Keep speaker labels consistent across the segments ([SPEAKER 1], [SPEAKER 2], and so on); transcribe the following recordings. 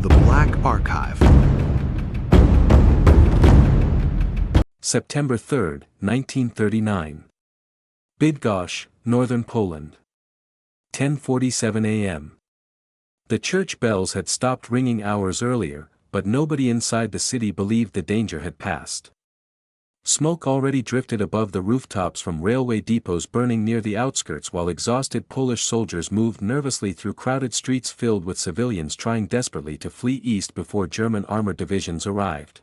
[SPEAKER 1] The Black Archive.
[SPEAKER 2] September 3, 1939. Bydgoszcz, northern Poland. 10:47 a.m. The church bells had stopped ringing hours earlier, but nobody inside the city believed the danger had passed. Smoke already drifted above the rooftops from railway depots burning near the outskirts while exhausted Polish soldiers moved nervously through crowded streets filled with civilians trying desperately to flee east before German armored divisions arrived.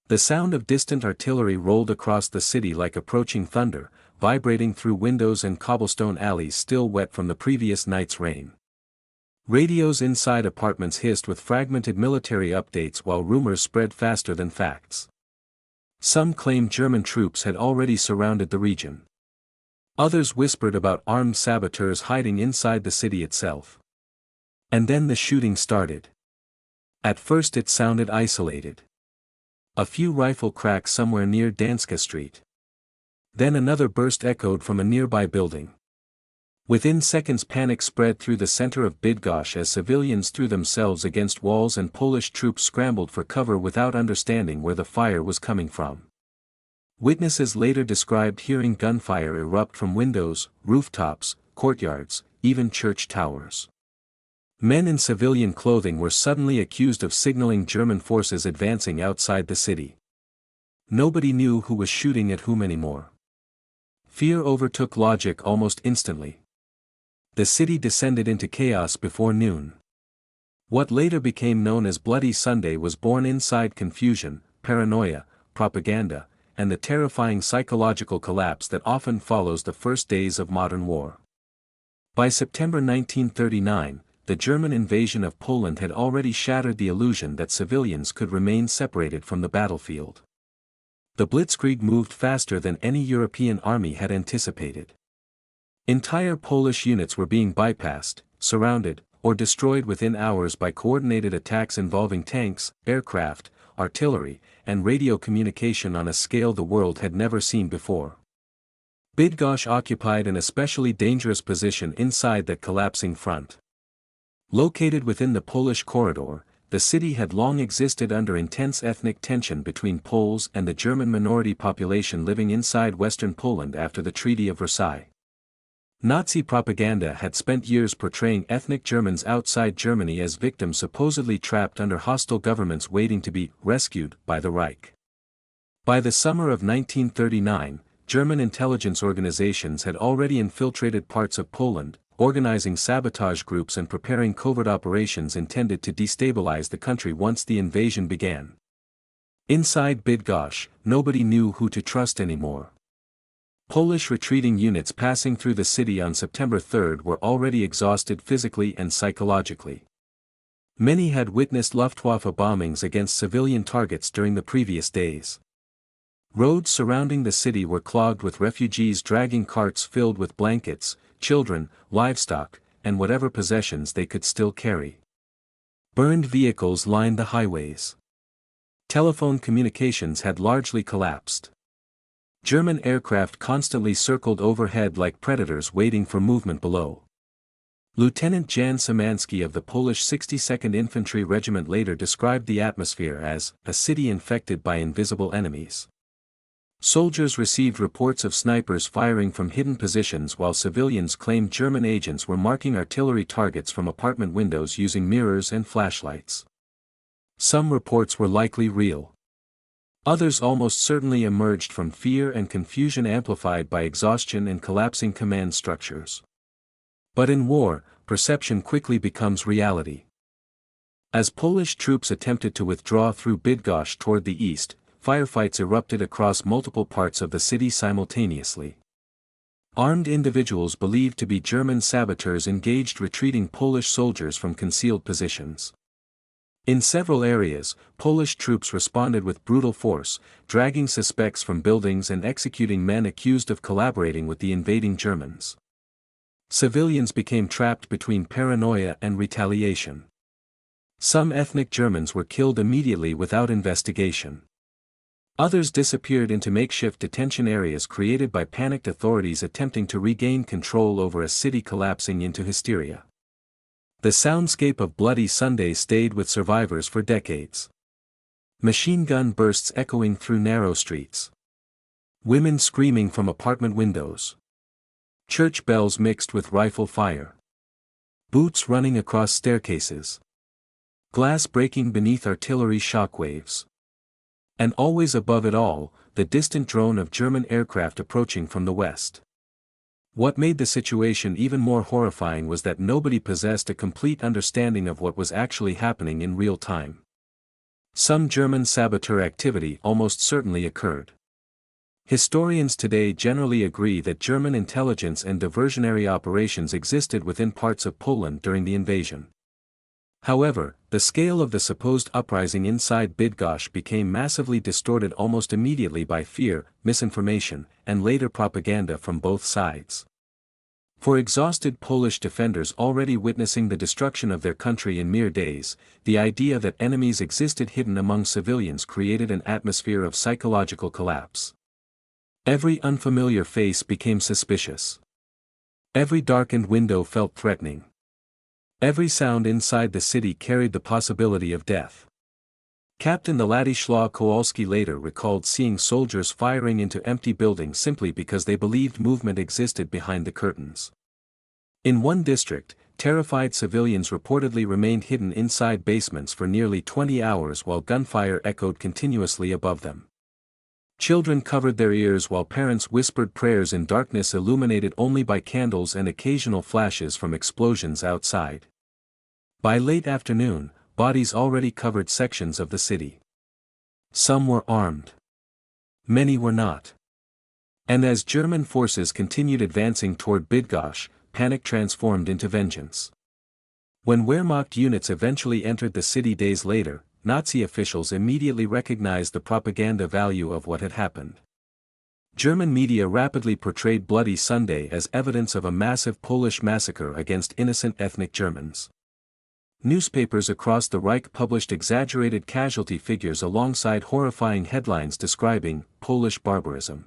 [SPEAKER 2] The sound of distant artillery rolled across the city like approaching thunder, vibrating through windows and cobblestone alleys still wet from the previous night's rain. Radios inside apartments hissed with fragmented military updates while rumors spread faster than facts. Some claimed German troops had already surrounded the region. Others whispered about armed saboteurs hiding inside the city itself. And then the shooting started. At first it sounded isolated. A few rifle cracks somewhere near Danska Street. Then another burst echoed from a nearby building. Within seconds panic spread through the center of Bydgoszcz as civilians threw themselves against walls and Polish troops scrambled for cover without understanding where the fire was coming from. Witnesses later described hearing gunfire erupt from windows, rooftops, courtyards, even church towers. Men in civilian clothing were suddenly accused of signaling German forces advancing outside the city. Nobody knew who was shooting at whom anymore. Fear overtook logic almost instantly. The city descended into chaos before noon. What later became known as Bloody Sunday was born inside confusion, paranoia, propaganda, and the terrifying psychological collapse that often follows the first days of modern war. By September 1939, the German invasion of Poland had already shattered the illusion that civilians could remain separated from the battlefield. The Blitzkrieg moved faster than any European army had anticipated. Entire Polish units were being bypassed, surrounded, or destroyed within hours by coordinated attacks involving tanks, aircraft, artillery, and radio communication on a scale the world had never seen before. Bydgoszcz occupied an especially dangerous position inside that collapsing front. Located within the Polish corridor, the city had long existed under intense ethnic tension between Poles and the German minority population living inside western Poland after the Treaty of Versailles. Nazi propaganda had spent years portraying ethnic Germans outside Germany as victims supposedly trapped under hostile governments waiting to be rescued by the Reich. By the summer of 1939, German intelligence organizations had already infiltrated parts of Poland, organizing sabotage groups and preparing covert operations intended to destabilize the country once the invasion began. Inside Bydgoszcz, nobody knew who to trust anymore. Polish retreating units passing through the city on September 3 were already exhausted physically and psychologically. Many had witnessed Luftwaffe bombings against civilian targets during the previous days. Roads surrounding the city were clogged with refugees dragging carts filled with blankets, children, livestock, and whatever possessions they could still carry. Burned vehicles lined the highways. Telephone communications had largely collapsed. German aircraft constantly circled overhead like predators waiting for movement below. Lieutenant Jan Szymanski of the Polish 62nd Infantry Regiment later described the atmosphere as a city infected by invisible enemies. Soldiers received reports of snipers firing from hidden positions while civilians claimed German agents were marking artillery targets from apartment windows using mirrors and flashlights. Some reports were likely real. Others almost certainly emerged from fear and confusion amplified by exhaustion and collapsing command structures. But in war, perception quickly becomes reality. As Polish troops attempted to withdraw through Bydgoszcz toward the east, firefights erupted across multiple parts of the city simultaneously. Armed individuals believed to be German saboteurs engaged retreating Polish soldiers from concealed positions. In several areas, Polish troops responded with brutal force, dragging suspects from buildings and executing men accused of collaborating with the invading Germans. Civilians became trapped between paranoia and retaliation. Some ethnic Germans were killed immediately without investigation. Others disappeared into makeshift detention areas created by panicked authorities attempting to regain control over a city collapsing into hysteria. The soundscape of Bloody Sunday stayed with survivors for decades. Machine gun bursts echoing through narrow streets. Women screaming from apartment windows. Church bells mixed with rifle fire. Boots running across staircases. Glass breaking beneath artillery shockwaves. And always above it all, the distant drone of German aircraft approaching from the west. What made the situation even more horrifying was that nobody possessed a complete understanding of what was actually happening in real time. Some German saboteur activity almost certainly occurred. Historians today generally agree that German intelligence and diversionary operations existed within parts of Poland during the invasion. However, the scale of the supposed uprising inside Bydgoszcz became massively distorted almost immediately by fear, misinformation, and later propaganda from both sides. For exhausted Polish defenders already witnessing the destruction of their country in mere days, the idea that enemies existed hidden among civilians created an atmosphere of psychological collapse. Every unfamiliar face became suspicious. Every darkened window felt threatening. Every sound inside the city carried the possibility of death. Captain Władysław Kowalski later recalled seeing soldiers firing into empty buildings simply because they believed movement existed behind the curtains. In one district, terrified civilians reportedly remained hidden inside basements for nearly 20 hours while gunfire echoed continuously above them. Children covered their ears while parents whispered prayers in darkness illuminated only by candles and occasional flashes from explosions outside. By late afternoon, bodies already covered sections of the city. Some were armed. Many were not. And as German forces continued advancing toward Bydgoszcz, panic transformed into vengeance. When Wehrmacht units eventually entered the city days later, Nazi officials immediately recognized the propaganda value of what had happened. German media rapidly portrayed Bloody Sunday as evidence of a massive Polish massacre against innocent ethnic Germans. Newspapers across the Reich published exaggerated casualty figures alongside horrifying headlines describing Polish barbarism.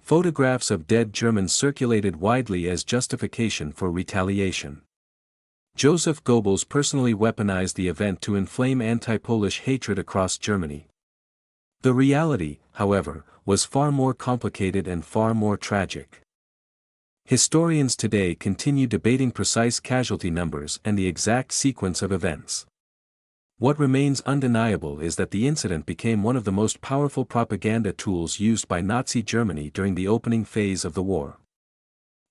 [SPEAKER 2] Photographs of dead Germans circulated widely as justification for retaliation. Joseph Goebbels personally weaponized the event to inflame anti-Polish hatred across Germany. The reality, however, was far more complicated and far more tragic. Historians today continue debating precise casualty numbers and the exact sequence of events. What remains undeniable is that the incident became one of the most powerful propaganda tools used by Nazi Germany during the opening phase of the war.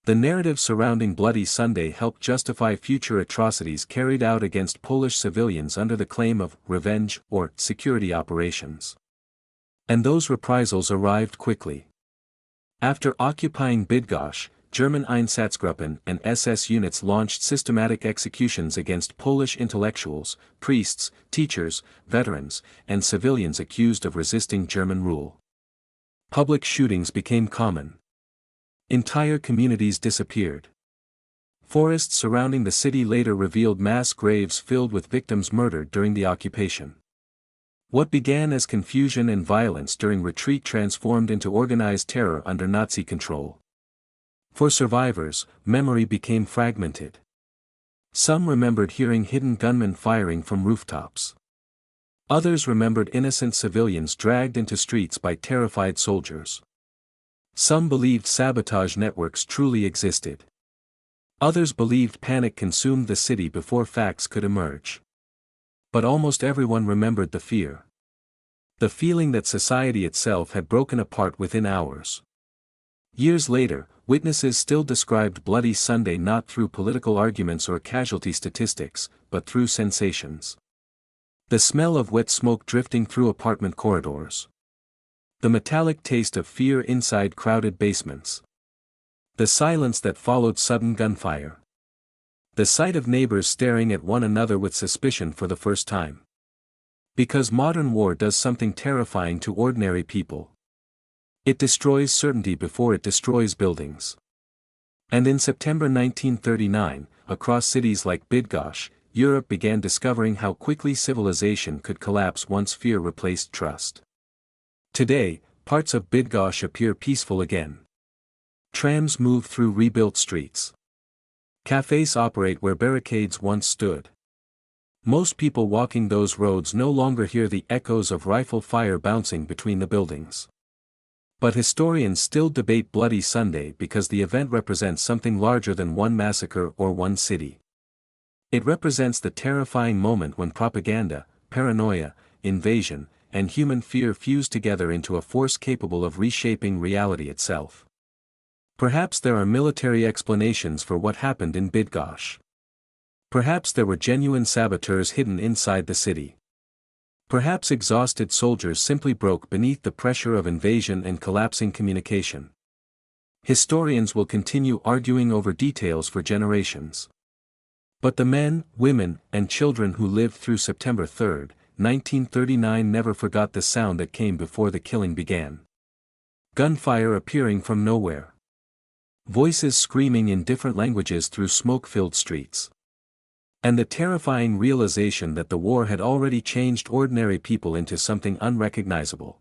[SPEAKER 2] The narrative surrounding Bloody Sunday helped justify future atrocities carried out against Polish civilians under the claim of revenge or security operations. And those reprisals arrived quickly. After occupying Bydgoszcz, German Einsatzgruppen and SS units launched systematic executions against Polish intellectuals, priests, teachers, veterans, and civilians accused of resisting German rule. Public shootings became common. Entire communities disappeared. Forests surrounding the city later revealed mass graves filled with victims murdered during the occupation. What began as confusion and violence during retreat transformed into organized terror under Nazi control. For survivors, memory became fragmented. Some remembered hearing hidden gunmen firing from rooftops. Others remembered innocent civilians dragged into streets by terrified soldiers. Some believed sabotage networks truly existed. Others believed panic consumed the city before facts could emerge. But almost everyone remembered the fear. The feeling that society itself had broken apart within hours. Years later, witnesses still described Bloody Sunday not through political arguments or casualty statistics, but through sensations. The smell of wet smoke drifting through apartment corridors. The metallic taste of fear inside crowded basements. The silence that followed sudden gunfire. The sight of neighbors staring at one another with suspicion for the first time. Because modern war does something terrifying to ordinary people. It destroys certainty before it destroys buildings. And in September 1939, across cities like Bydgoszcz, Europe began discovering how quickly civilization could collapse once fear replaced trust. Today, parts of Bydgoszcz appear peaceful again. Trams move through rebuilt streets. Cafes operate where barricades once stood. Most people walking those roads no longer hear the echoes of rifle fire bouncing between the buildings. But historians still debate Bloody Sunday because the event represents something larger than one massacre or one city. It represents the terrifying moment when propaganda, paranoia, invasion, and human fear fuse together into a force capable of reshaping reality itself. Perhaps there are military explanations for what happened in Bydgoszcz. Perhaps there were genuine saboteurs hidden inside the city. Perhaps exhausted soldiers simply broke beneath the pressure of invasion and collapsing communication. Historians will continue arguing over details for generations. But the men, women, and children who lived through September 3, 1939 never forgot the sound that came before the killing began. Gunfire appearing from nowhere. Voices screaming in different languages through smoke-filled streets. And the terrifying realization that the war had already changed ordinary people into something unrecognizable.